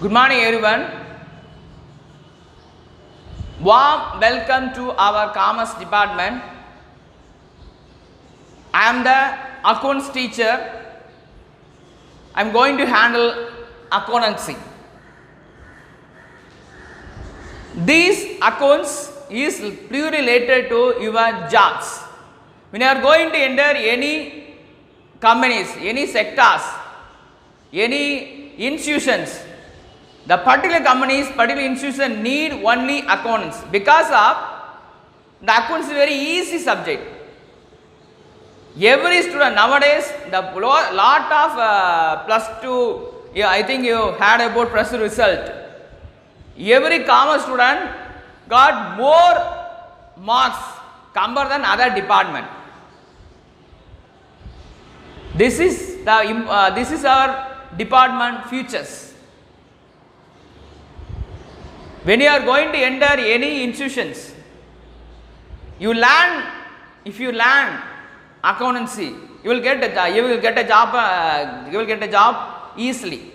Good morning everyone. Warm welcome to our commerce department. I am the accounts teacher. I am going to handle accountancy. These accounts is purely related to your jobs. When you are going to enter any companies, any sectors, any institutions, the particular companies, particular institution need only accountants because of the accounts is very easy subject. Every student nowadays, the lot of plus 2, I think you had about plus 2 result. Every commerce student got more marks compared than other department. This is our department futures. When you are going to enter any institutions, if you learn accountancy, you will get a job easily.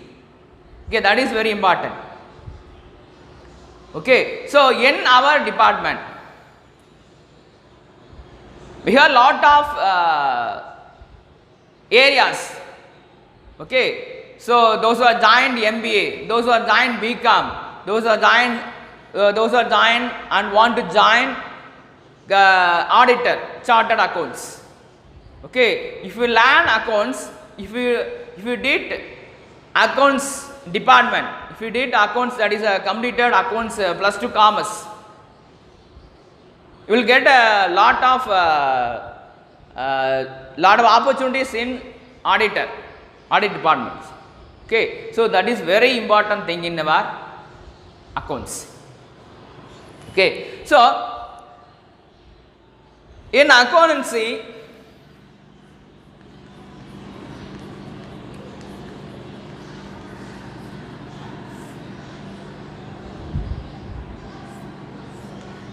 Okay, that is very important. Okay, so in our department, we have lot of areas. Okay, so those who are joined MBA, those who are joined BCom, those are joined and want to join auditor, chartered accounts. Okay, if you learn accounts, if you did accounts department, if you did accounts, that is a completed accounts plus 2 commerce, you will get a lot of opportunities in audit departments. Okay, so that is very important thing in our accounts. Okay, so in accountancy,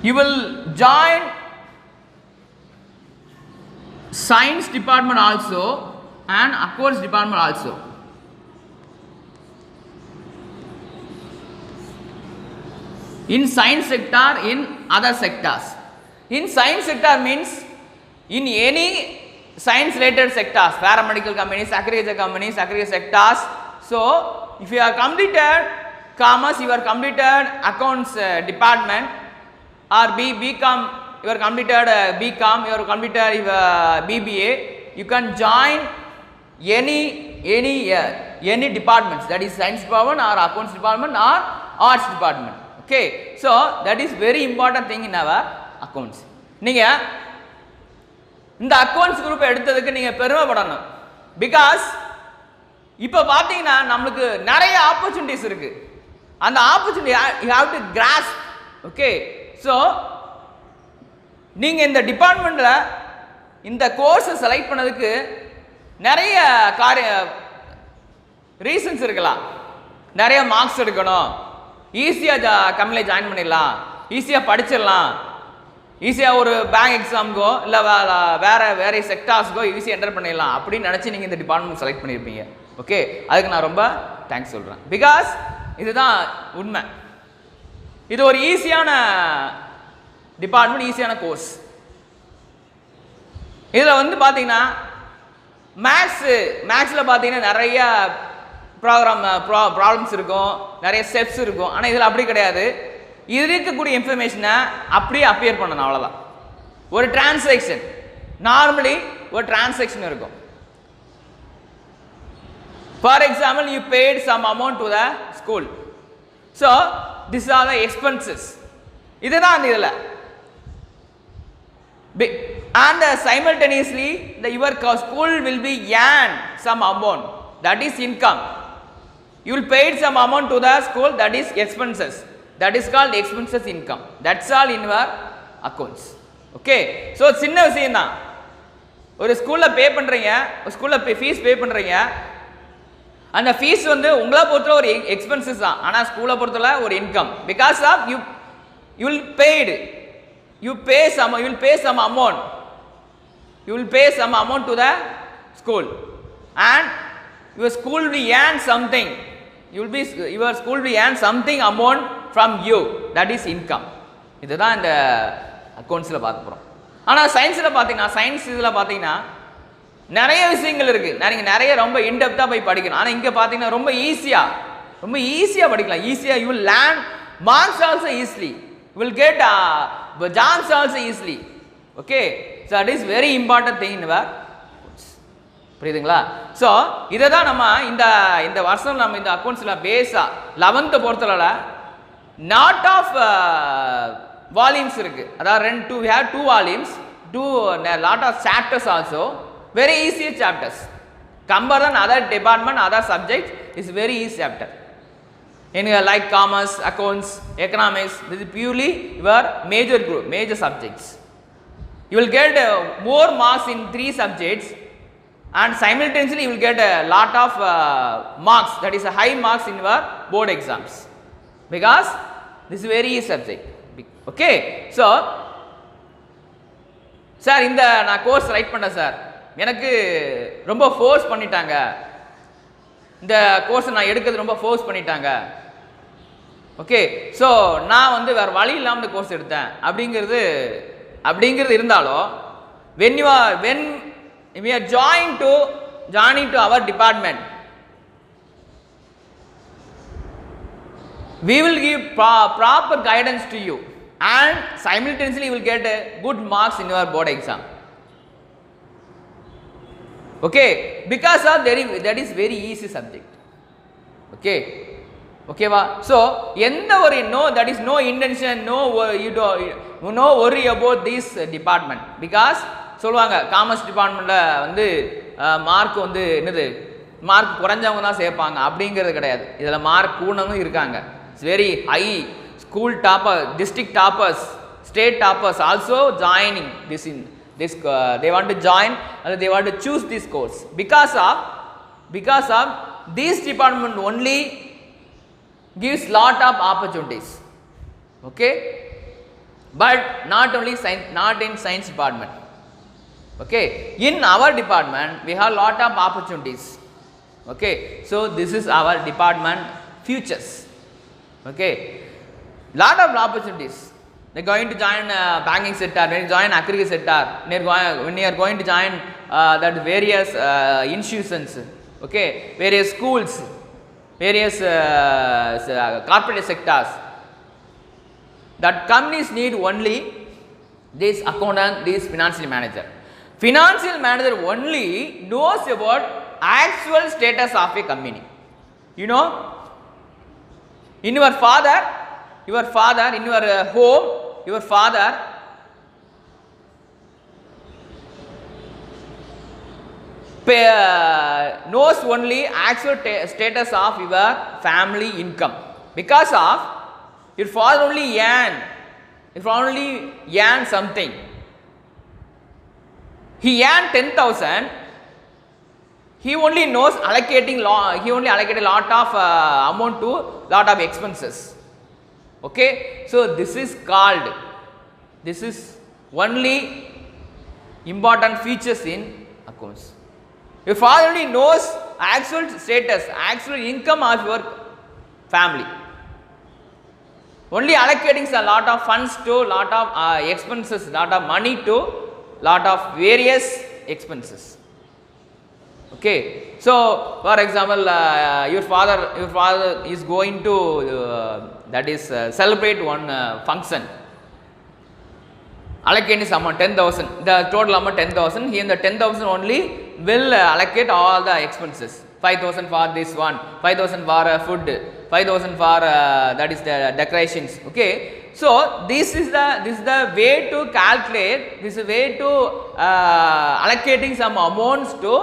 you will join science department also and accounts department also. In science sector, in other sectors. In science sector means in any science related sectors, paramedical companies, agriculture sectors. So if you are completed commerce, you are completed accounts department, or BCom, you are completed BCom, you are completed BBA, you can join any departments, that is science department or accounts department or arts department. Okay, so that is very important thing in our accounts. நீங்கள் இந்த accounts group எடுத்ததுக்கு நீங்கள் பெருமைப்படணும். Because இப்போ பார்த்தீங்கன்னா நம்மளுக்கு நிறைய opportunities இருக்கு. அந்த opportunity you have to grass. Okay, so நீங்கள் இந்த டிபார்ட்மெண்ட்டில் இந்த கோர்ஸை செலக்ட் பண்ணதுக்கு நிறைய ரீசன்ஸ் இருக்கலாம். நிறைய மார்க்ஸ் எடுக்கணும், ஈஸியாக கம்பெனியில் ஜாயின் பண்ணிடலாம், ஈஸியாக படிச்சிடலாம், ஈஸியாக ஒரு பேங்க் எக்ஸாமுக்கோ இல்லை வேறு செக்டார்ஸ்க்கோ ஈஸியாக என்டர் பண்ணிடலாம் அப்படின்னு நினச்சி நீங்கள் இந்த டிபார்ட்மெண்ட் செலக்ட் பண்ணியிருப்பீங்க. ஓகே, அதுக்கு நான் ரொம்ப தேங்க்ஸ் சொல்கிறேன். பிகாஸ் இதுதான் உண்மை. இது ஒரு ஈஸியான டிபார்ட்மெண்ட், ஈஸியான கோர்ஸ். இதில் வந்து பார்த்தீங்கன்னா மேக்ஸில் பார்த்தீங்கன்னா நிறைய ப்ராப்ளம்ஸ் இருக்கும், நிறைய ஸ்டெப்ஸ் இருக்கும். ஆனால் இதில் அப்படி கிடையாது. இது இருக்கக்கூடிய இன்ஃபர்மேஷனை அப்படியே அப்பியர் பண்ணணும், அவ்வளோதான். ஒரு டிரான்சாக்ஷன், நார்மலி ஒரு டிரான்சாக்ஷன் இருக்கும். For example, you paid some amount to the school, so this are the expenses. இதுதான் அந்த இதில். And simultaneously your school will be earn some amount, that is income. You will pay some amount to the school, that is expenses, that is called expenses income. That's all in your accounts. Okay, so சின்ன விஷயம் தான். ஒரு ஸ்கூலில் பே பண்ணுறீங்க, ஒரு ஸ்கூலில் fees pay பண்ணுறீங்க. அந்த ஃபீஸ் வந்து உங்களை பொறுத்தவரை ஒரு எக்ஸ்பென்சஸ் தான், ஆனால் ஸ்கூலை பொறுத்தவரை ஒரு income. Because of you will paid, you will pay some amount, you will pay some amount to the school, and your school will earn something your school will earn something amount from you, that is income. இதுதான் இந்த அக்கௌண்ட்ஸில் பார்க்க போகிறோம். ஆனால் சயின்ஸில் பார்த்தீங்கன்னா, science இதில் பார்த்தீங்கன்னா நிறைய விஷயங்கள் இருக்குது. நிறைய ரொம்ப இன்டெப்த்தாக போய் படிக்கணும். ஆனால் இங்கே பார்த்தீங்கன்னா ரொம்ப ஈஸியாக படிக்கலாம். ஈஸியாக you will learn marks also easily, you will get jobs also easily. Okay, so that is very important thing in your. புரியுதுங்களா? ஸோ இதை தான் நம்ம இந்த வருஷம் நம்ம இந்த அக்கௌண்ட்ஸில் பேஸாக 11th பொறுத்தளவில் நாட் ஆஃப் வால்யூம்ஸ் இருக்குது. அதாவது we have 2 volumes, lot of chapters also, very easy chapters. Compare than other department, other subjects is very easy chapter. In like commerce, accounts, economics, this is purely your major group, major subjects. You will get more marks in 3 subjects, and simultaneously you will get a lot of marks, that is a high marks in your board exams, because this is very easy subject. Okay, so sir இந்த நான் course right பண்ணேன் sir, எனக்கு ரொம்ப force பண்ணிட்டாங்க, இந்த கோர்ஸை நான் எடுக்கிறது ரொம்ப ஃபோர்ஸ் பண்ணிட்டாங்க. ஓகே, ஸோ நான் வந்து வேறு வழி இல்லாமல் இந்த கோர்ஸ் எடுத்தேன் அப்படிங்கிறது இருந்தாலும் when we are joining to our department, we will give proper guidance to you, and simultaneously you will get good marks in your board exam. Okay, because of that is very easy subject. Okay va? So that is no intention, no worry about this department, because சொல்லுவாங்க commerce டிபார்ட்மெண்ட்டில் வந்து mark வந்து mark குறைஞ்சவங்க தான் சேர்ப்பாங்க அப்படிங்கிறது கிடையாது. இதில் mark கூடவும் இருக்காங்க. It's very high. School topper, district toppers, state toppers also joining this they want to join, or they want to choose this course because of this department only gives lot of opportunities. Okay, but not in science department. Okay, in our department we have lot of opportunities. Okay, so this is our department futures. Okay, lot of opportunities. They are going to join banking sector, when you join agriculture sector, when you are going to join that various institutions, okay, various schools, various corporate sectors, that companies need only this accountant, this financial manager. Financial manager only knows about actual status of a company. You know, in your father in your home, your father knows only actual status of your family income, because of your father only earn something. He earned 10,000. He only knows allocated a lot of amount to lot of expenses. Okay, so this is only important features in accounts. Your father only knows actual status, actual income of your family, only allocating a lot of funds to lot of expenses, lot of money to lot of various expenses. Okay, so for example, your father is going to celebrate one function, allocate some amount 10,000, the total amount 10,000. He in the 10,000 only will allocate all the expenses. 5,000 for this one, 5,000 for food, 5,000 for that is the decorations. Okay, so this is the way to calculate, this is way to allocating some amounts to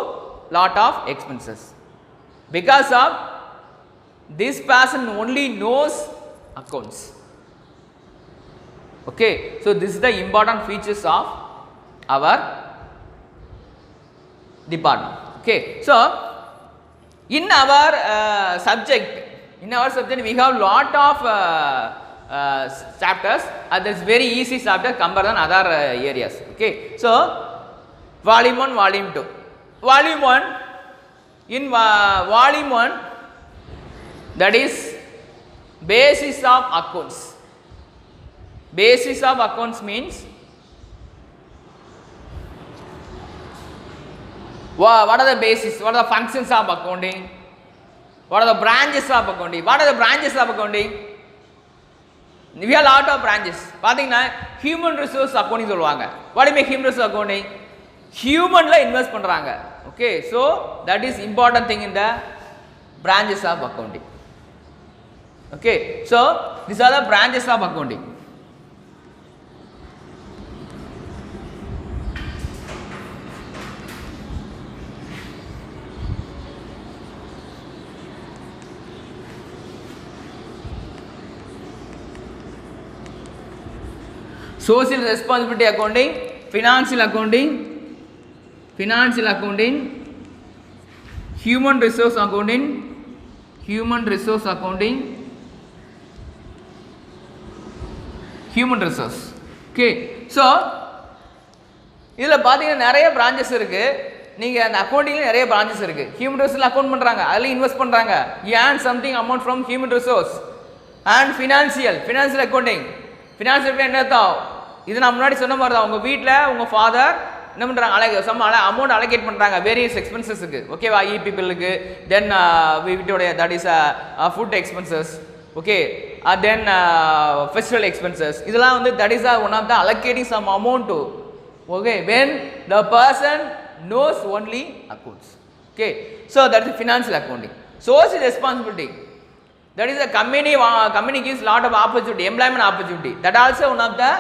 lot of expenses, because of this person only knows accounts. Okay, so this is the important features of our department. Okay, so in our subject we have lot of chapters, and this very easy chapter compared than other areas. Okay, so volume 1, volume 2. Volume 1, in volume 1 That is basis of accounts. Basis of accounts means what are the basis? What are the functions of accounting? What are the branches of accounting? What are the branches of accounting? We have a lot of branches. பாத்தீங்கன்னா human resource accounting சொல்லுவாங்க. What do you mean human resource accounting? Humanல invest பண்றாங்க. Okay, so that is important thing in the branches of accounting. Okay, so these are the branches of accounting. Social responsibility accounting, financial accounting, human resource accounting, human resource. Okay, so இதில் பார்த்தீங்கன்னா நிறைய branches இருக்குது. நீங்கள் அந்த அக்கௌண்டிங்கில் நிறைய branches இருக்குது. Human ரிசோர்ஸில் account பண்ணுறாங்க, அதில் இன்வெஸ்ட் பண்ணுறாங்க. You earn something amount from human resource. And financial accounting. Financial என்ன அர்த்தம்? இது நான் முன்னாடி சொன்ன மாதிரி தான். உங்கள் வீட்டில் உங்கள் ஃபாதர் என்ன பண்ணுறாங்க, அமௌண்ட் அலோகேட் பண்ணுறாங்க வேரியஸ் எக்ஸ்பென்சஸுக்கு. ஓகேவா, இபி பில்லுக்கு, தென் வீட்டோடைய that is food expenses. Okay, then festival expenses. இதெல்லாம் வந்து that is one of the allocating some amount to. Okay, when the person knows only accounts. Okay, so that is financial accounting. Social responsibility, that is a company gives lot of opportunity, employment opportunity. That also one of the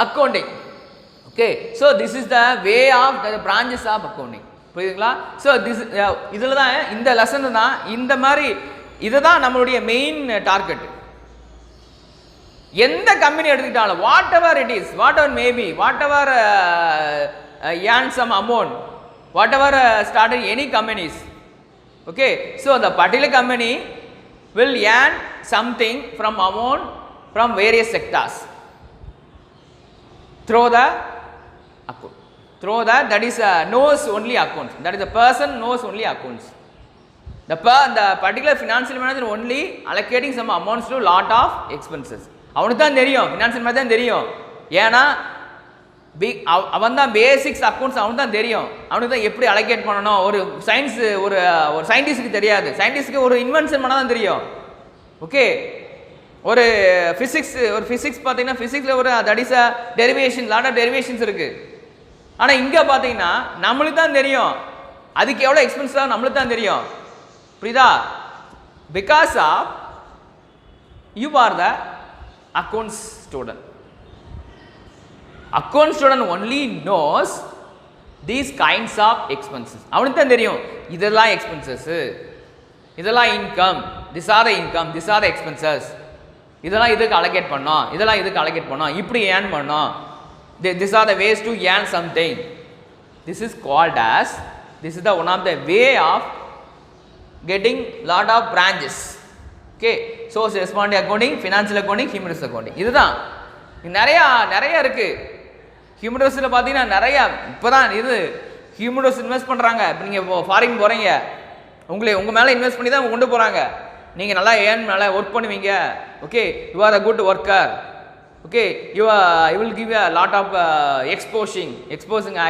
accounting. Okay, so this is the way of the branches of accounting. புரியுதுங்களா? so this இதில் தான் இந்த lesson தான் இந்த மாதிரி இதுதான் நம்மளுடைய main target. எந்த கம்பெனி எடுத்துக்கிட்டாலும் what ever it is, what ever maybe, what ever earn some amount, whatever started any companies. Okay, so the particular company will earn something from amount from various sectors through the account, that is knows only accounts, that is the person knows only accounts. The particular financial manager only allocating some amounts to lot of expenses. அவனுக்கு தான் தெரியும், financial manager தான் தெரியும். ஏன்னா அவன் தான் basics accounts அவனுக்கு தான் தெரியும். அவனுக்கு தான் எப்படி அலோகேட் பண்ணணும். ஒரு சயின்ஸ் ஒரு சயின்டிஸ்ட்டுக்கு தெரியாது. சயின்டிஸ்ட்டுக்கு ஒரு இன்வென்ஷன் பண்ணால் தான் தெரியும். ஓகே, ஒரு ஃபிசிக்ஸ் பார்த்தீங்கன்னா ஃபிசிக்ஸில் ஒரு that is derivation, lot of derivations இருக்குது. ஆனால் இங்கே பார்த்தீங்கன்னா நம்மளுக்கு தான் தெரியும் அதுக்கு எவ்வளோ எக்ஸ்பென்ஸ் ஆகும், நம்மளுக்கு தான் தெரியும். புரியுதா? Because of you are the accounts student. Account student only knows these kinds of expenses. அவனுக்கு தான் தெரியும் இதெல்லாம் எக்ஸ்பென்சஸ்ஸு, இதெல்லாம் income, this are the income, this are the expenses, இதெல்லாம் இதுக்கு அலோகேட் பண்ணோம், இதெல்லாம் இதுக்கு அலோகேட் பண்ணோம், இப்படி ஏர்ன் பண்ணோம், this are the ways to earn something. This is called as, this is the one of the way of getting lot of branches. Okay, source responsibility accounting, financial accounting, human resource accounting. இதுதான் நிறைய இருக்குது. Human ரிசோர்ஸில் பார்த்தீங்கன்னா நிறையா இப்போ தான் இது human resource invest பண்ணுறாங்க. இப்போ நீங்கள் இப்போ ஃபாரின் போகிறீங்க, உங்கள் மேலே இன்வெஸ்ட் பண்ணி தான் கொண்டு போகிறாங்க. நீங்கள் நல்லா நல்லா ஒர்க் பண்ணுவீங்க. Okay, you are a good worker. Okay, you will give a lot of exposing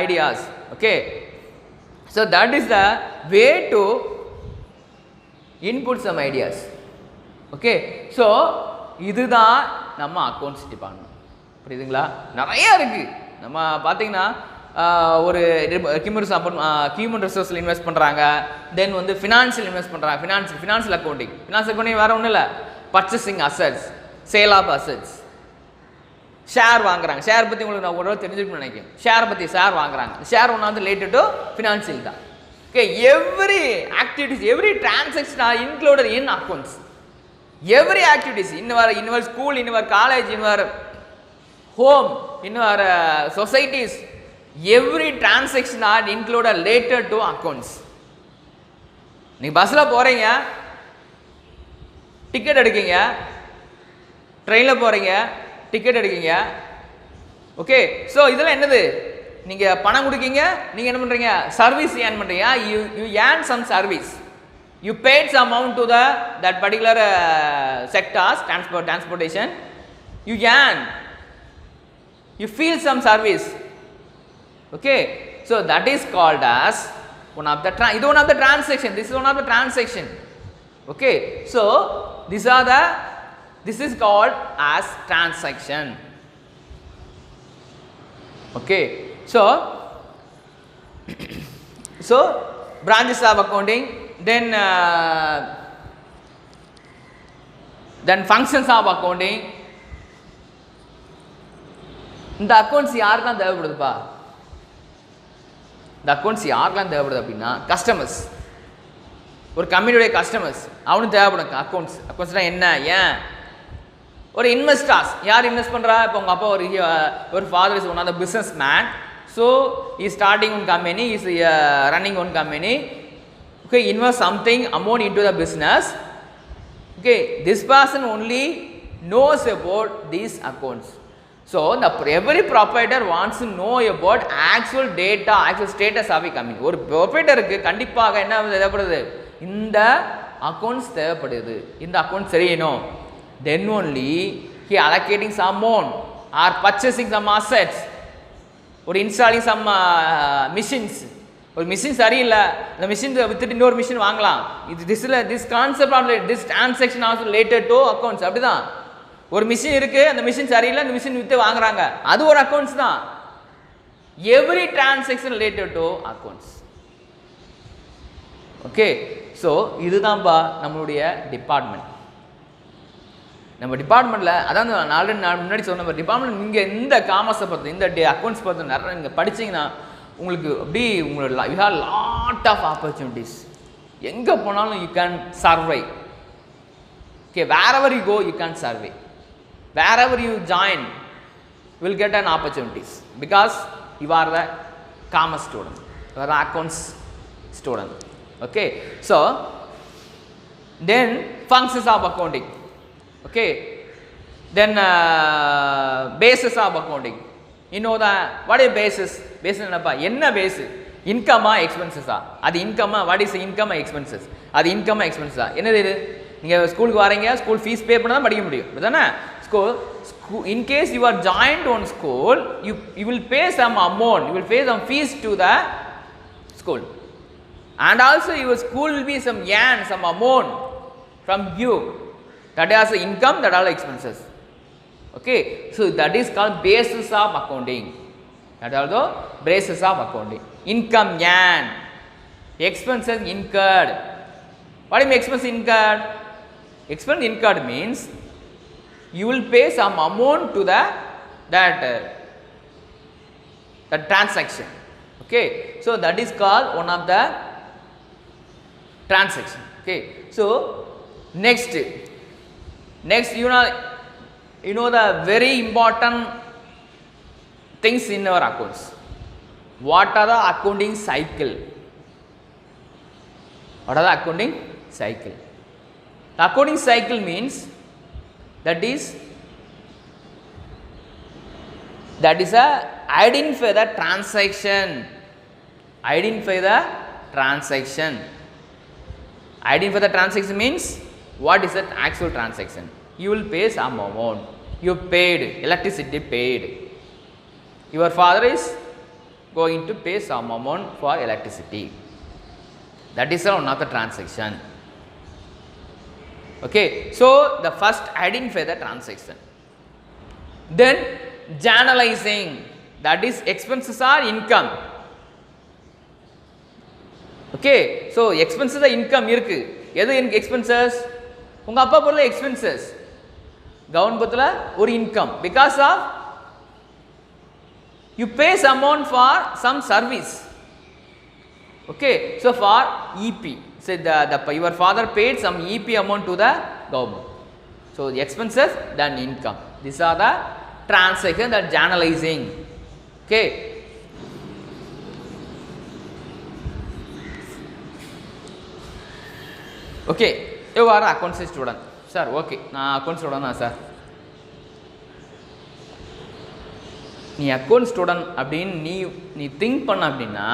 ideas. Okay, so that is the way to input some ideas. Okay, so இதுதான் நம்ம அக்கௌண்ட்ஸ் டிபார்ட்மெண்ட். புரியுதுங்களா? நிறையா இருக்குது. நம்ம பார்த்தீங்கன்னா ஒரு ஹியூமன் ரிசோர்ஸில் இன்வெஸ்ட் பண்ணுறாங்க, then வந்து ஃபினான்ஷியல் இன்வெஸ்ட் பண்ணுறாங்க. ஃபினான்ஷியல் அக்கௌண்டிங் வேறு ஒன்றும் இல்லை, purchasing assets, sale of assets, share வாங்குறாங்க. ஷேர் பற்றி உங்களுக்கு நான் ஒரு தடவை தெரிஞ்சுக்கணும்னு நினைக்கிறேன். ஷேர் வாங்குறாங்க. ஷேர் ஒன்று வந்து ரிலேட்டட் டு ஃபினான்ஷியல் தான். Okay, every activities, every transaction R included in accounts. Every activities in our school, in our college, in our home, in our societies, every transaction are included related to accounts. நீ பஸ்ஸில் போகிறீங்க, ticket எடுக்கீங்க, ட்ரெயினில் போகிறீங்க, ticket எடுக்கீங்க. Okay, so இதெல்லாம் என்னது? நீங்கள் பணம் கொடுக்கீங்க, நீங்கள் என்ன பண்ணுறீங்க? சர்வீஸ் ஏர்ன் பண்ணுறீங்க. You earn some service. you paid some amount to the that particular sectors, transportation, you earn, you feel some service. Okay, so that is called as one of the transaction. This is one of the transaction. Okay, so this is called as transaction. Okay, so branches of accounting, then functions of accounting. இந்த accounts யாருக்கெல்லாம் தேவைப்படுதுப்பா? இந்த accounts யாருக்கெல்லாம் தேவைப்படுது அப்படின்னா customers, ஒரு கம்பெனியுடைய customers அவனுக்கு தேவைப்படும் அக்கௌண்ட்ஸ்னால் என்ன, ஏன் ஒரு இன்வெஸ்டர்ஸ் யார் இன்வெஸ்ட் பண்ணுறா? இப்போ உங்கள் அப்பா ஒரு father is one of the businessman, so is starting one company, is running one company. Okay, invest something amount into the business. Okay, this person only knows about these accounts. So every proprietor wants to know about actual data, actual status of a company. ஒரு ப்ரொப்ரைட்டருக்கு கண்டிப்பாக என்ன தேவைப்படுது? இந்த accounts தேவைப்படுது, இந்த account தெரியணும். Then only he allocating some amount or purchasing some assets or installing some machines. ஒரு machine சரியில்லை, இந்த மிஷின் வித்துட்டு இன்னொரு மிஷின் வாங்கலாம். This concept of this transaction also related to accounts. அப்படி தான், ஒரு மிஷின் இருக்குது, அந்த மிஷின் சரியில்லை, அந்த மிஷின் விற்று வாங்குறாங்க, அது ஒரு அக்கௌண்ட்ஸ் தான். Every transaction related to accounts. Okay, so இதுதான்ப்பா நம்மளுடைய டிபார்ட்மெண்ட். நம்ம டிபார்ட்மெண்ட்டில் அதான் நான் முன்னாடி சொன்ன டிபார்ட்மெண்ட், நீங்கள் இந்த காமர்ஸை பொறுத்து, இந்த அக்கௌண்ட்ஸ் பொறுத்து நிறைய நீங்கள் படிச்சிங்கன்னா உங்களுக்கு அப்படி உங்களோட you have lot of opportunities. எங்கே போனாலும் you can survive. Okay, wherever you go you can survive, wherever you join will get an opportunities because you are the commerce student, you are the accounts student. Okay, so then functions of accounting. Okay, then basis of accounting. You know the what is basis? Basis என்னப்பா? என்ன base? இன்கமா எக்ஸ்பென்சஸா? அது இன்கமா? What is income expenses? அது இன்கமா எக்ஸ்பென்சஸா? என்னது இது? நீங்கள் ஸ்கூலுக்கு வரீங்க, ஸ்கூல் ஃபீஸ் பே பண்ண தான் படிக்க முடியும், அப்படிதானே? In case you are joined on school, you will pay some amount, you will pay some fees to the school, and also your school will be some amount from you. That is income, that are expenses. Okay, so that is called basis of accounting. That are the basis of accounting. Income yan, expenses incurred. What is expense incurred? Expense incurred means you will pay some amount to that transaction. Okay, so that is called one of the transaction. Okay, so next you know the very important things in our accounts. What are the accounting cycle? What are the accounting cycle? The accounting cycle means that is a identify the transaction. Identify the transaction. Identify the transaction means what is that actual transaction? You will pay some amount. You paid electricity paid. Your father is going to pay some amount for electricity. That is one of the transaction. Okay, so the first identify the transaction. Then journalizing, that is expenses are income. Okay, so expenses are income இருக்கு. எது expenses? உங்க அப்பா பொருள் expenses, கவர்மெண்ட்ல ஒரு income, because of you pay some amount for some service. Okay, so for EB, so your father paid some EB amount to the government. So expenses then income, this are the transaction, the journalising. Okay, okay, you are accounts student. Sir okay, நான் account student தான் sir. நீ account student அப்படின்னு நீ think பண்ண அப்படின்னா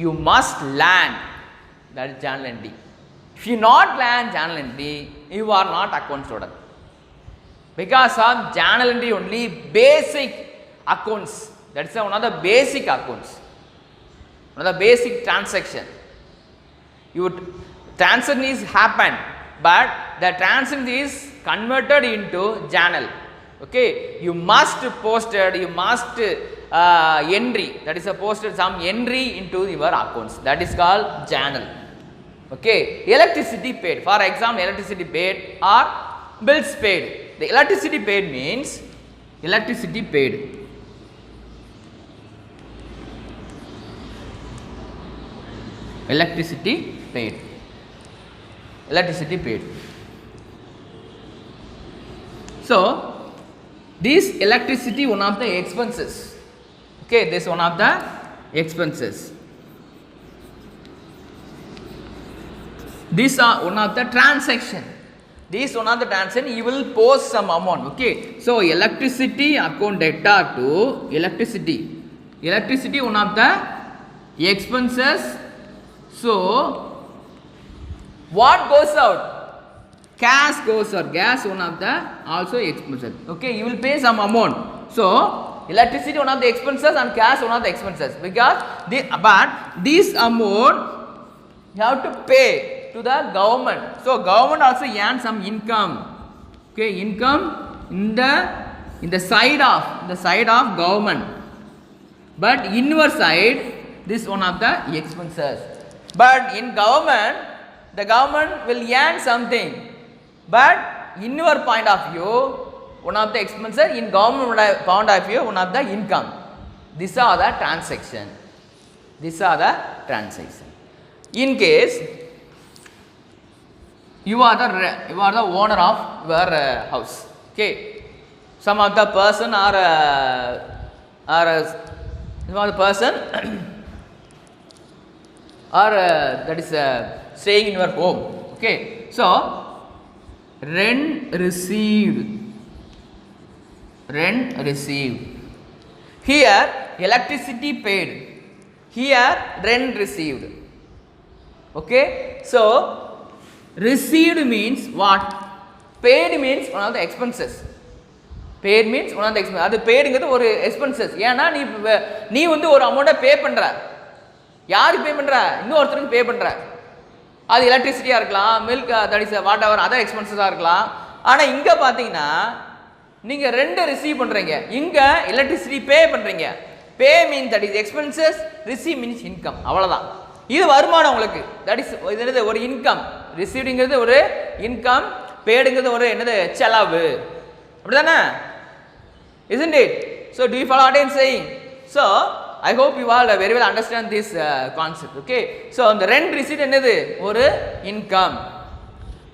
you must learn that is journal entry. If you not learn journal entry, you are not account student. Because of journal entry only basic accounts, that is one of the basic accounts, one of the basic transaction. Your transaction is happen, but the transaction is converted into journal. Okay, you must posted, you must entry, that is a posted some entry into your accounts, that is called journal. Okay, electricity paid, for example, electricity paid or bills paid. The electricity paid means electricity paid. Electricity paid. Electricity paid. So this electricity one of the expenses. Okay, this one of the expenses. These are one of the transaction. This one of the transaction, you will post some amount. Okay, so electricity account debtor to electricity. Electricity one of the expenses. So what goes out? Cash goes out. Gas one of the also expenses. Okay, you will pay some amount. So electricity one of the expenses and cash one of the expenses, because but this amount you have to pay to the government. So government also earn some income. Okay, income in the side of government. But in your side, this one of the expenses. But in government, the government will earn something. But in your point of view, one of the expenses, in government point of view, one of the income. These are the transaction. These are the transaction. In case you are the owner of your house. Okay, some of the person some of the person or that is staying in your home. Okay, so rent received. Here electricity paid, here rent received. Okay, so received means what? Paid means one of the expenses. Paid means one of the expenses. அது paidங்கிறது ஒரு expenses. ஏன்னா நீ வந்து ஒரு அமௌண்ட்டை பே பண்ற. யாருக்கு பே பண்ற? இன்னொருத்தருக்கு பே பண்ற. அது எலக்ட்ரிசிட்டியா இருக்கலாம், milk, that is whatever other எக்ஸ்பென்சஸா இருக்கலாம். ஆனா இங்க பாத்தீங்கன்னா நீங்க ரெண்டு ரிசீவ் பண்றீங்க. இங்க எலக்ட்ரிசிட்டி பே பண்றீங்க. Pay mean that is expenses, receive means income. அவ்வளவுதான். இது வருமானம் உங்களுக்கு. தட் இஸ் இது என்னது? ஒரு இன்கம். ரிசீவ்ங்கிறது ஒரு இன்கம், பேடுங்கிறது ஒரு என்னது? செலவு. அப்படிதானே? Isn't it? So do you follow what I am saying? So I hope you all very well understand this concept. Okay, so the rent receipt என்னது? ஒரு income,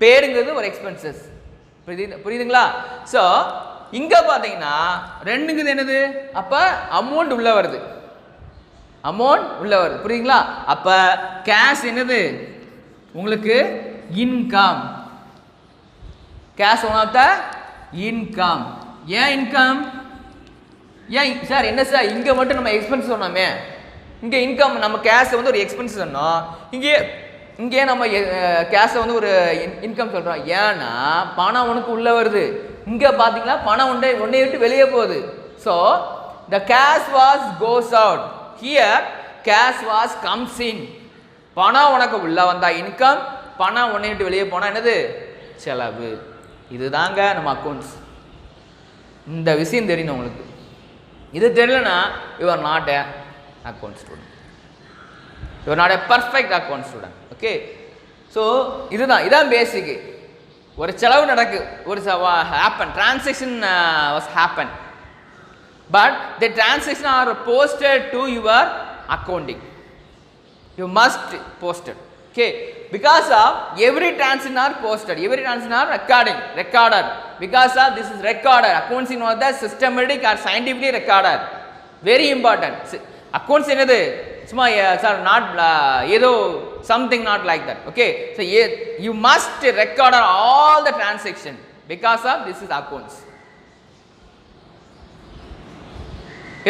பேடுங்கிறது ஒரு expenses. புரியுதுங்களா? So இங்க பாத்தீங்கன்னா ரெண்டுங்கிறது என்னது? அப்ப அமௌண்ட் உள்ள வருது. அமௌண்ட் உள்ள வருது. புரியுதுங்களா? அப்ப கேஷ் என்னது? உங்களுக்கு income. Cash one of the income. ஏன் இன்கம்? ஏன் சார் என்ன சார் இங்க மட்டும் நம்ம எக்ஸ்பென்ஸ் சொன்னோமே, இங்க இன்கம் நம்ம கேஷ் வந்து ஒரு எக்ஸ்பென்ஸ் சொன்னோம், இங்கே நம்ம கேஷை வந்து ஒரு இன்கம் சொல்றோம். ஏன்னா பணம் உனக்கு உள்ள வருது. இங்க பாத்தீங்களா பணம் ஒன்றை விட்டு வெளியே போகுது. So the cash was goes out, here cash was comes in. பணம் உனக்கு உள்ள வந்தா இன்கம், பணம் ஒன்றை விட்டு வெளியே போனா என்னது? செலவு. இதுதாங்க நம்ம அக்கௌண்ட்ஸ். இந்த விஷயம் தெரியணும் உங்களுக்கு. இது தெரியலனா you are not a account student, you are not a perfect account student. Okay, so இதான் பேசிக்கு. ஒரு செலவு நடக்கு, ஒரு happen, transaction was happen, but the transaction are posted to your accounting. You must posted. Okay, because of every transaction are posted, every transaction are recorded. Because of this is recorded. Accounts in one of the systematic or scientifically recorded. Very important. Accounts என்னது? சும்மா sir not ஏதோ something not like that. Okay, so you must record all the transaction. Because of this is accounts.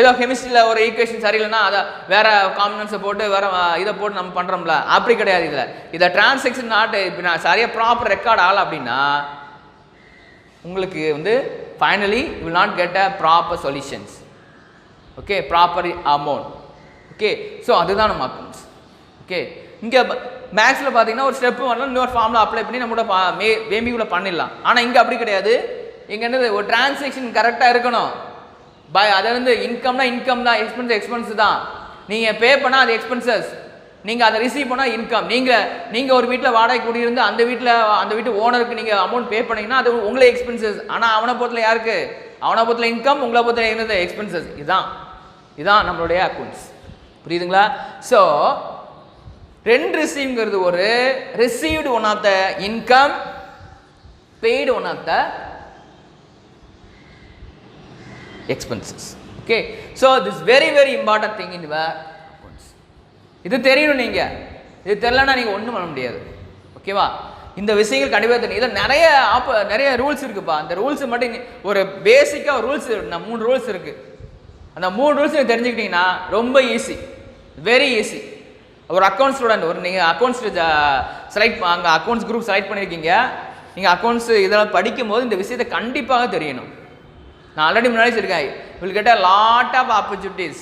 ஏதோ கெமிஸ்ட்ரியில் ஒரு equation சரியில்லைன்னா அதை வேறு காம்பினன்ஸை போட்டு வேறு இதை போட்டு நம்ம பண்ணுறோம்ல, அப்படி கிடையாது. இதை டிரான்சாக்ஷன் நாட் இப்போ நான் சரியாக ப்ராப்பர் ரெக்கார்ட் ஆகலை அப்படின்னா உங்களுக்கு வந்து finally you will not get a proper solutions. Okay, proper amount. Okay, so அதுதான் நம்ம அக்கௌண்ட்ஸ். ஓகே, இங்கே மேக்ஸில் பார்த்தீங்கன்னா ஒரு ஸ்டெப்பு வரலாம், இன்னொரு ஃபார்மில் அப்ளை பண்ணி நம்மளோட வேமிக்குள்ளே பண்ணிடலாம். ஆனால் இங்கே அப்படி கிடையாது. இங்கே என்னது, ஒரு டிரான்சாக்ஷன் கரெக்டாக இருக்கணும். அதை வந்து இன்கம்னா இன்கம் தான், எக்ஸ்பென்ஸ் தான். நீங்கள் பே பண்ணால் அது எக்ஸ்பென்சஸ், நீங்கள் அதை ரிசீவ் பண்ணால் இன்கம். நீங்கள் ஒரு வீட்டில் வாடகை குடியிருந்து அந்த வீட்டு ஓனருக்கு நீங்கள் அமௌண்ட் பே பண்ணிங்கன்னா அது உங்களே எக்ஸ்பென்சஸ். ஆனால் அவனை பொறுத்தல யாருக்கு, அவனை பொறுத்தல இன்கம், உங்களை பொறுத்தல என்னது எக்ஸ்பென்சஸ். இதுதான் நம்மளுடைய அக்கௌண்ட்ஸ். புரியுதுங்களா? ஸோ ரெண்ட் ரிசீவ்ங்கிறது ஒரு received one of the income, paid one of the expenses. Okay, so this very important thing in your accounts. இது தெரியணும். நீங்கள் இது தெரியலன்னா நீங்கள் ஒன்றும் பண்ண முடியாது. ஓகேவா? இந்த விஷயங்கள் கண்டிப்பாக தெரியும். இதில் நிறைய ரூல்ஸ் இருக்குப்பா. அந்த ரூல்ஸ் மட்டும் ஒரு பேசிக்காக ரூல்ஸ் 3 ரூல்ஸ் இருக்குது. அந்த 3 ரூல்ஸ் நீங்கள் தெரிஞ்சுக்கிட்டீங்கன்னா ரொம்ப ஈஸி, வெரி ஈஸி. ஒரு அக்கௌண்ட்ஸ் ஸ்டூடெண்ட், நீங்கள் அக்கௌண்ட்ஸ் அங்கே அக்கௌண்ட்ஸ் குரூப் செலக்ட் பண்ணியிருக்கீங்க. நீங்கள் அக்கௌண்ட்ஸ் இதெல்லாம் படிக்கும்போது இந்த விஷயத்தை கண்டிப்பாக தெரியணும். நான் ஆல்ரெடி முன்னாடி சொல்லியிருக்கேன், will get a lot of opportunities.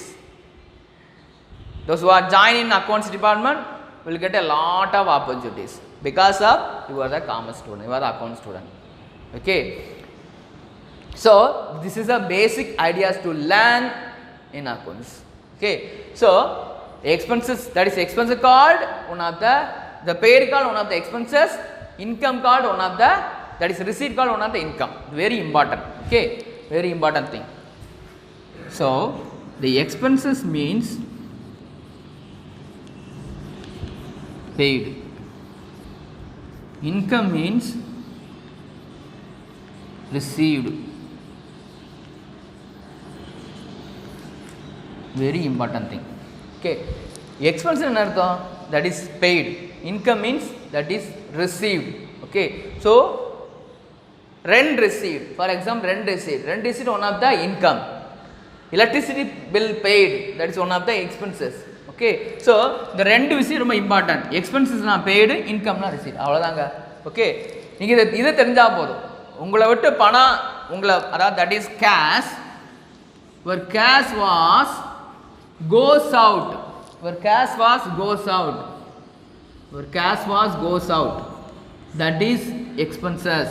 Those who are joined in accounts department will get a lot of opportunities because of you are the commerce student, you are the account student. Okay, so this is a basic ideas to learn in accounts. Okay, so expenses, that is expense called one of the paid called one of the expenses, income called one of the, that is receipt called one of the income. Very important. Okay, very important thing. So the expenses means paid, income means received. Very important thing. Okay, expense என்ன அர்த்தம், that is paid. Income means that is received. Okay, so rent received, for example, rent received one of the income. Electricity bill paid, that is one of the expenses. Okay, so the rent விஷயம் ரொம்ப important. Expenses நான் paid, இன்கம்னா receipt, அவ்வளோதாங்க. Okay, நீங்கள் இதை தெரிஞ்சால் போதும். உங்களை விட்டு பணம் அதாவது that is cash. your cash was goes out, your cash was goes out, your cash was goes out, that is expenses.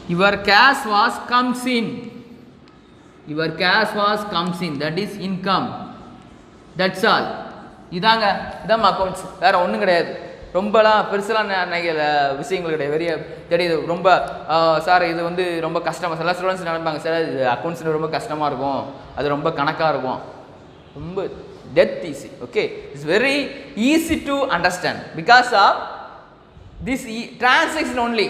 Your cash was comes in, your cash was comes in, that is income. That's all. இதாங்க, இதான் accounts, வேறு ஒன்றும் கிடையாது. ரொம்பலாம் பெருசெல்லாம் விஷயங்கள் கிடையாது. வெறிய தெரியுது ரொம்ப சார் இது வந்து ரொம்ப கஷ்டமாக, சில ஸ்டூடெண்ட்ஸ் நினைப்பாங்க சார் இது அக்கௌண்ட்ஸ் ரொம்ப கஷ்டமாக இருக்கும், அது ரொம்ப கணக்காக இருக்கும். ரொம்ப டெத் easy. Okay, it's very easy to understand because of this transaction only.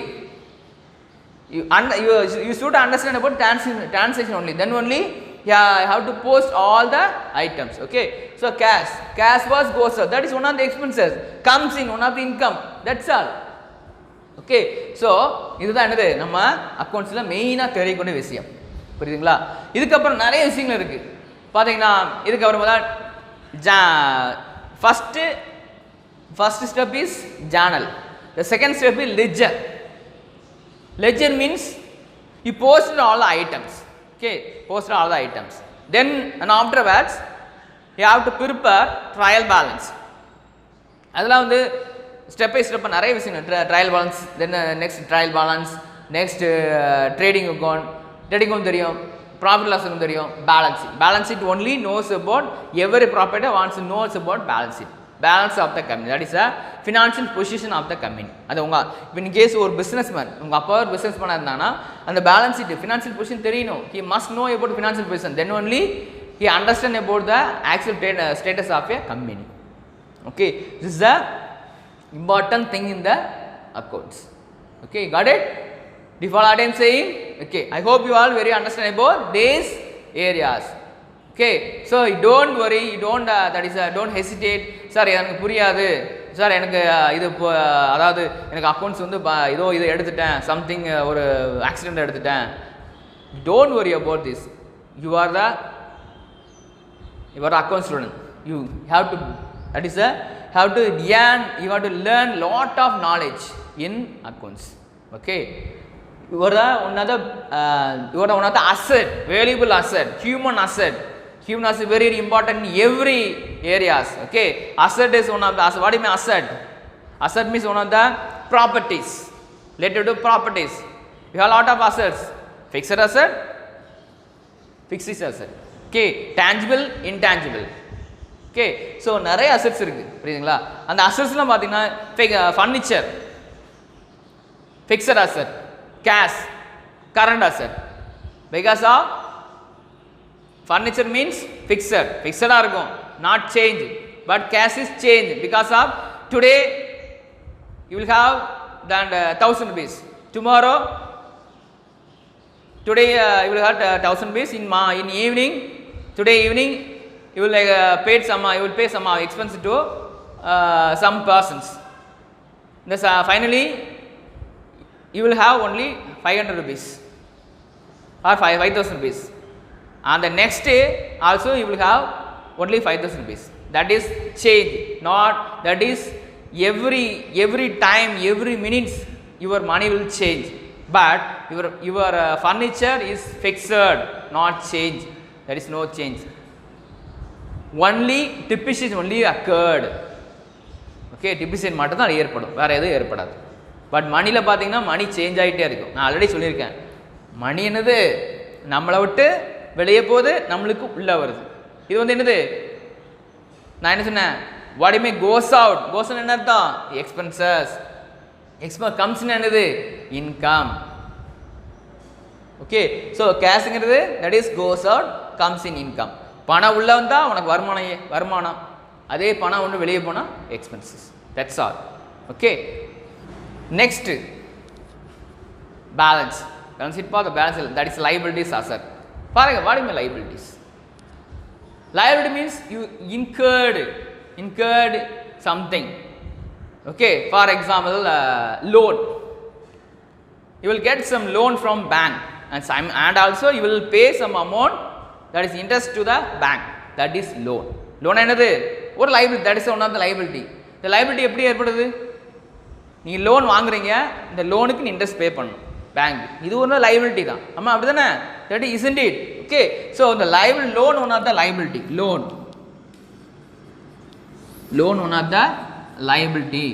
You should understand about transaction only, then only you have to post all the items. Okay, so cash was goes out, that is one of the expenses, comes in one of the income, that's all. Okay, so இதுதான் என்னது நம்ம அக்கௌண்ட்ஸில் மெயினாக தெரியக்கூடிய விஷயம். புரியுதுங்களா? இதுக்கப்புறம் நிறைய விஷயங்கள் இருக்குது பார்த்தீங்கன்னா. இதுக்கப்புறம் தான் first step is Journal, the second step is ledger. Ledger means you posted all the items. Okay, posted all the items. Then and afterwards you have to prepare trial balance. அதெல்லாம் வந்து ஸ்டெப் பை ஸ்டெப் நிறைய விஷயம். Trial balance, then next trial balance, next trading account தெரியும், profit loss தெரியும், balance sheet only knows about every property wants knows about balance sheet, balance of the company, that is a financial position of the company. அது இப்போ in case ஒரு business man, உங்கள் அப்பா ஒரு business மேனாக இருந்தாங்கன்னா அந்த பேலன்ஸ் ஷீட் ஃபினான்ஷியல் பொசிஷன் தெரியணும். He must know about financial position, then only he understand about the actual status of a company. Okay, this is the important thing in the accounts. Okay, got it? Do you follow what I am saying? Okay, I hope you all very understand about these areas. Okay, so don't worry, you don't don't hesitate. Sir, எனக்கு புரியாது sir, எனக்கு இது அதாவது எனக்கு accounts வந்து இதோ இதை எடுத்துட்டேன், சம்திங் ஒரு ஆக்சிடெண்ட் எடுத்துட்டேன், Don't worry about this. You are the account student. You have to, that is a, have to learn, you have to learn lot of knowledge in accounts. Okay, you are one of the asset, valuable asset, human asset. Human asset very important in every areas. Okay, asset is one of the asset. What do you mean asset? Asset means one of the properties, related to properties. You have a lot of assets. Fixed asset, fixed asset. Okay, tangible, intangible. Okay, so நிறைய assets இருக்கு புரியுதுங்களா? அந்த assetsலாம் பார்த்தீங்கன்னா furniture, fixed asset, cash, current asset. Because of furniture means fixed ஆ இருக்கும், not change. But cash is change because of today you will have then 1000 rupees. Tomorrow, today you will have 1000 rupees in evening. Today evening you will pay some expense to some persons. This finally you will have only 500 rupees or 5000 rupees, and the next day also you will have only 5000 rupees. That is change, not that is every time, every minutes your money will change, but your furniture is fixed, not change. There is no change. Only depreciation only occurred. Okay, depreciation மட்டும் தான் ஏற்படும், வேற எதுவும் ஏற்படாது. But மணியில் பார்த்தீங்கன்னா மணி change ஆகிட்டே இருக்கும். நான் ஆல்ரெடி சொல்லியிருக்கேன், மணி என்னது நம்மளை விட்டு வெளியே போகுது, நம்மளுக்கு உள்ளே வருது. இது என்னது, நான் என்ன சொன்னேன், what you mean goes out. Goes என்ன அர்த்தம்? எக்ஸ்பென்சஸ். எக்ஸ்பென்ஸ் கம்ஸ்னா என்னது? இன்கம். ஓகே, ஸோ கேஷுங்கிறது that is goes out, comes in income. பணம் உள்ளே வந்தால் உனக்கு வருமானம், அதே பணம் ஒன்று வெளியே போனால் expenses. That's all. Okay, next balance. Balance sheet பார்க்க balance that is liabilities asset. பாருங்க, what you mean liabilities? Liability means you incurred something. Okay, for example, loan. You will get some loan from bank, and also you will pay some amount, that is interest to the bank. That is loan. Loan என்னது? ஒரு liability. That is one of the liability. The liability எப்படி ஏற்படுது? நீ loan வாங்குறீங்க, இந்த லோனுக்கு நீ interest பே பண்ணணும் பேங்க். இது ஒரு லைபிலிட்டி தான். ஆமாம், அப்படி தானே? That isn't it? Okay, so the liability, loan one of the liability. Loan one of the liability.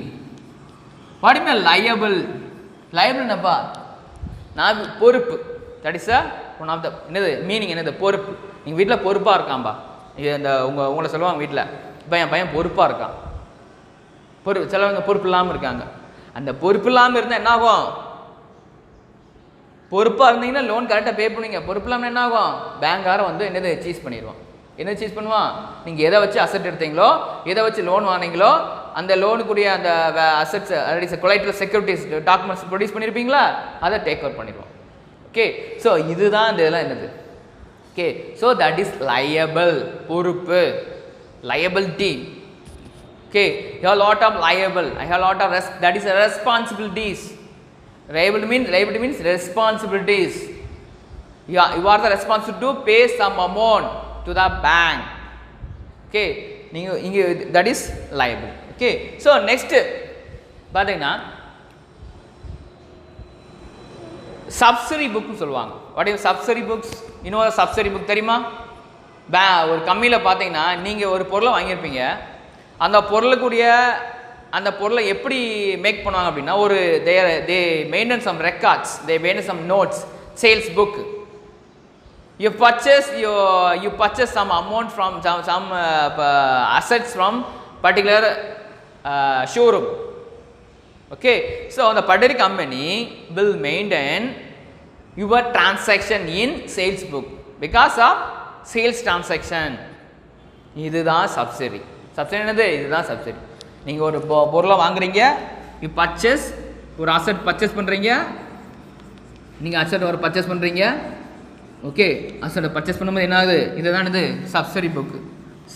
What do you mean liable? Liable என்னப்பா? நான் பொறுப்பு. That is one of the என்னது மீனிங் என்னது? பொறுப்பு. நீங்கள் வீட்டில் பொறுப்பாக இருக்காம்பா, இந்த உங்களை சொல்லுவாங்க வீட்டில், இப்போ என் பையன் பொறுப்பாக இருக்கான். சிலவங்க பொறுப்பு இல்லாமல் இருக்காங்க. அந்த பொறுப்பு இல்லாமல் இருந்தால் என்ன ஆகும்? பொறுப்பாக இருந்தீங்கன்னா லோன் கரெக்டாக பே பண்ணுவீங்க. பொறுப்பு இல்லாமல் என்ன ஆகும்? பேங்காரன் என்னது சீஸ் பண்ணிடுவான். என்ன சீஸ் பண்ணுவான்? நீங்கள் எதை வச்சு அசட் எடுத்தீங்களோ, எதை வச்சு லோன் வாங்கினீங்களோ, அந்த லோனுக்குரிய அந்த அசட்ஸ் கொலைட்ரல் செக்யூரிட்டிஸ் டாக்குமெண்ட்ஸ் ப்ரொடியூஸ் பண்ணியிருப்பீங்களா, அதை டேக் ஓவர் பண்ணிடுவோம். ஓகே, ஸோ இதுதான் இந்த இதெல்லாம் என்னது? Okay, so that is liable, பொறுப்பு, liability. Okay, you have a lot of liable, I have a lot of that is responsibilities. Liability means responsibilities. You are the responsible to pay some amount to the bank. Okay, that is liable. Okay, so next பாத்தீங்கன்னா subsidy book சொல்லுவாங்க. What is subsidy books? இன்னொரு subsidy book தெரியுமா? ஒரு கம்பெனியில் பார்த்தீங்கன்னா நீங்கள் ஒரு பொருளை வாங்கியிருப்பீங்க, அந்த பொருளை எப்படி மேக் பண்ணுவாங்க அப்படின்னா, ஒரு they maintain some records, they maintain some notes, sales book. You purchase some amount from some assets from particular showroom. Okay, so the particular company will maintain your transaction in sales book because of sales transaction. இதுதான் subsidy. Subsidy என்னது? இதுதான் subsidy. நீங்கள் ஒரு பொருளை வாங்குறீங்க, you purchase, ஒரு asset purchase பண்ணுறீங்க, நீங்கள் அசட் ஒரு பர்ச்சேஸ் பண்ணுறீங்க. ஓகே, அசட் பர்ச்சேஸ் பண்ணும்போது என்ன ஆகுது? இதுதான் இது சப்சிடி புக்கு.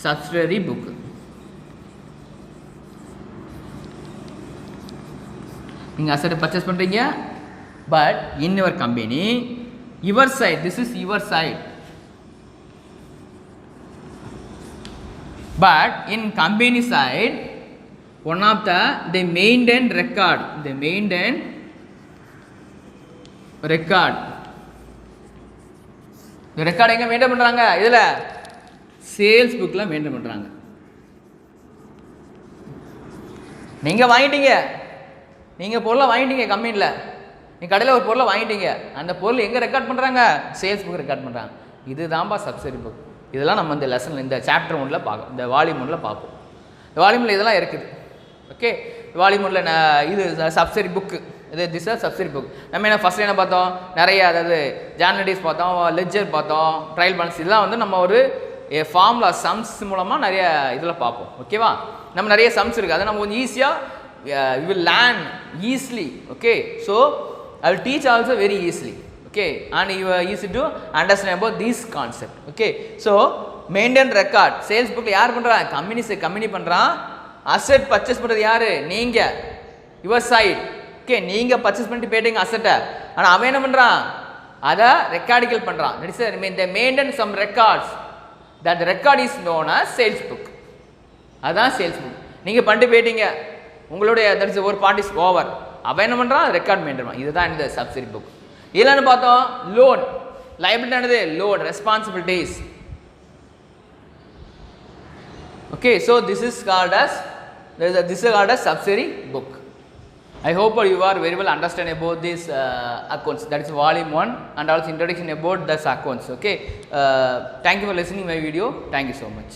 Subsidiary book. நீங்கள் அசட் பர்ச்சேஸ் பண்ணுறீங்க, but in your company your side, this is your side. But in company side, one of they maintain record, record. இந்த ரெக்கார்ட் எங்கே மெயின்டைன் பண்ணுறாங்க? இதில் சேல்ஸ் புக்கில் மெயின்டைன் பண்ணுறாங்க. நீங்கள் வாங்கிட்டீங்க, நீங்கள் பொருளை வாங்கிட்டீங்க கம்பெனியில், நீங்கள் கடையில் ஒரு பொருளை வாங்கிட்டீங்க, அந்த பொருள் எங்கே ரெக்கார்ட் பண்ணுறாங்க? சேல்ஸ் புக் ரெக்கார்ட் பண்ணுறாங்க. இது தான்ப்பா சப்சிடரி புக். இதெல்லாம் நம்ம இந்த லெசன் இந்த சாப்டர் 1ல் பார்ப்போம், இந்த வால்யூம் 1ல் பார்ப்போம். இந்த வால்யூமில் இதெல்லாம் இருக்குது. ஓகே, வால்யூம் 1ல் இது சப்சிடரி புக்கு, இது திஸ் ஆர் சப்சிடரி புக். நம்ம என்ன ஃபஸ்ட் என்ன பார்த்தோம்? நிறைய, அதாவது ஜார்னலிட்டிஸ் பார்த்தோம், லெட்ஜர் பார்த்தோம், ட்ரையல் பேலன்ஸ், இதெல்லாம் வந்து நம்ம ஒரு ஃபார்முலா சம்ஸ் மூலமாக நிறைய இதில் பார்ப்போம். ஓகேவா? நம்ம நிறைய சம்ஸ் இருக்குது, அதை நம்ம கொஞ்சம் ஈஸியாக you will learn easily. Okay, so I will teach also very easily. Okay, and you are easy to understand about this concept. Okay, so maintain record. Sales book யார் பண்றா? கம்பெனி பண்றான். Asset purchase பண்றது யாரு? நீங்க, your side. Okay, நீங்க purchase பண்ணிட்டு போயிட்டீங்க asset. ஆனா அவன் என்ன பண்றான்? அத ரெக்கார்டிக்கல் பண்றான். That is they maintain some records. That record is known as sales book. அதான் sales book. நீங்க பண்ணிட்டு போயிட்டீங்க, உங்களுடைய that is ஒரு part is over. அவன் என்ன பண்றான்? ரெக்கார்ட் மெயின்டைன் பண்றான். இதுதான் இந்த சப்சிடரி புக். இல்லைன்னு பார்த்தோம், லோன் லைபிலிட்டி ஆனது loan responsibilities. Okay, so this is called as subsidiary book. I hope you are very well understand about this accounts. That is volume 1 and also introduction about this accounts. Okay, thank you for listening my video. Thank you so much.